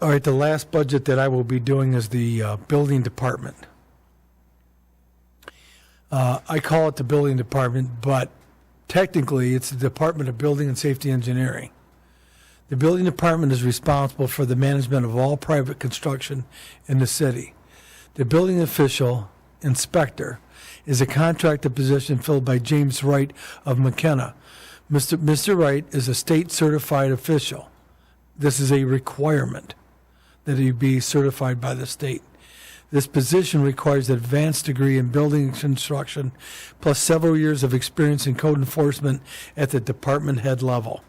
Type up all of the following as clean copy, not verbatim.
All right, the last budget that I will be doing is the building department. I call it the building department, but technically it's the Department of Building and Safety Engineering. The building department is responsible for the management of all private construction in the city. The building official, inspector, is a contracted position filled by James Wright of McKenna. Mr. Wright is a state certified official. This is a requirement that he be certified by the state. This position requires an advanced degree in building construction plus several years of experience in code enforcement at the department head level.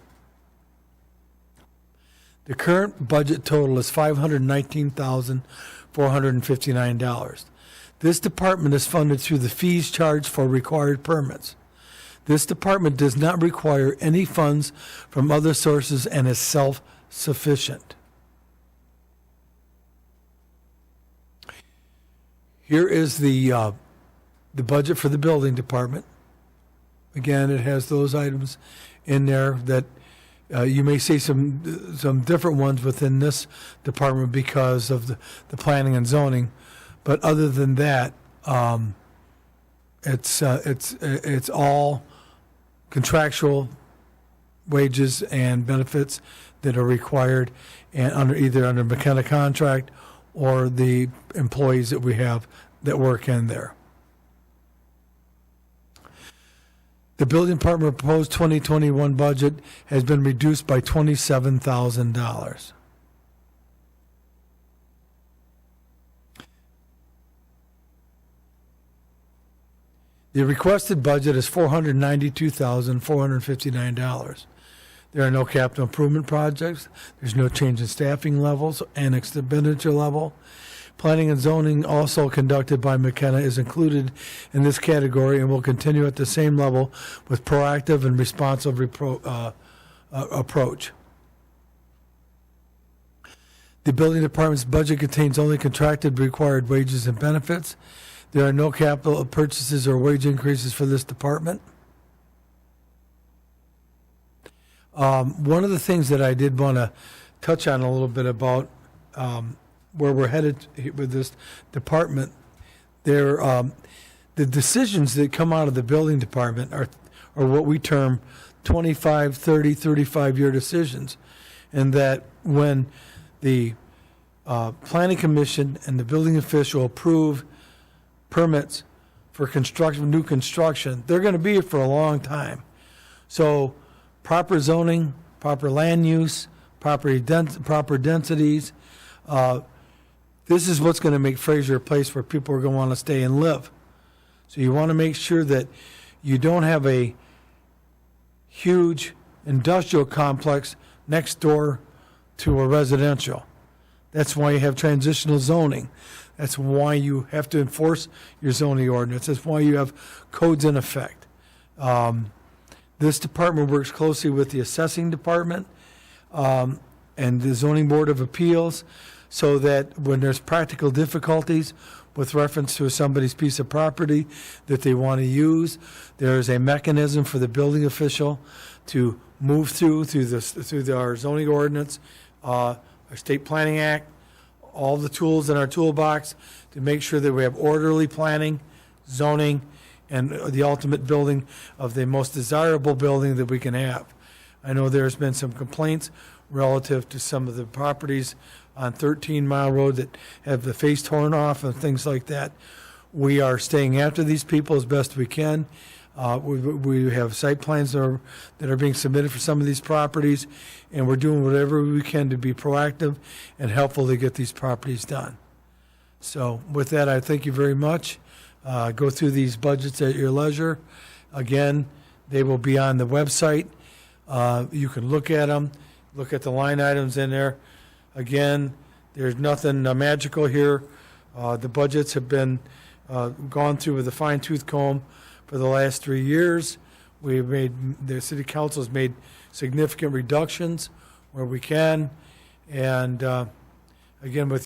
The current budget total is $519,459. This department is funded through the fees charged for required permits. This department does not require any funds from other sources and is self-sufficient. Here is the budget for the building department. Again, it has those items in there that you may see some different ones within this department because of the planning and zoning, but other than that, it's all contractual wages and benefits that are required, and either under McKenna contract or the employees that we have that work in there. The building department proposed 2021 budget has been reduced by $27,000. The requested budget is $492,459. There are no capital improvement projects. There's no change in staffing levels and expenditure level. Planning and zoning, also conducted by McKenna, is included in this category and will continue at the same level with proactive and responsive approach. The building department's budget contains only contracted required wages and benefits. There are no capital purchases or wage increases for this department. One of the things that I did want to touch on a little bit about where we're headed with this department, the decisions that come out of the building department are what we term 25, 30, 35-year decisions, and that when the planning commission and the building official approve permits for new construction, they're going to be here for a long time. So proper zoning, proper land use, proper densities, this is what's going to make Fraser a place where people are going to want to stay and live. So you want to make sure that you don't have a huge industrial complex next door to a residential. That's why you have transitional zoning. That's why you have to enforce your zoning ordinance. That's why you have codes in effect. This department works closely with the assessing department and the zoning board of appeals, so that when there's practical difficulties with reference to somebody's piece of property that they want to use, there is a mechanism for the building official to move through our zoning ordinance, our state planning act, all the tools in our toolbox to make sure that we have orderly planning, zoning, and the ultimate building of the most desirable building that we can have. I know there's been some complaints relative to some of the properties on 13 Mile Road that have the face torn off and things like that. We are staying after these people as best we can. We have site plans that are being submitted for some of these properties, and we're doing whatever we can to be proactive and helpful to get these properties done. So with that, I thank you very much. Go through these budgets at your leisure. Again, they will be on the website. You can look at them, look at the line items in there. Again, there's nothing magical here. The budgets have been gone through with a fine-tooth comb for the last 3 years. The city council has made significant reductions where we can. And again, with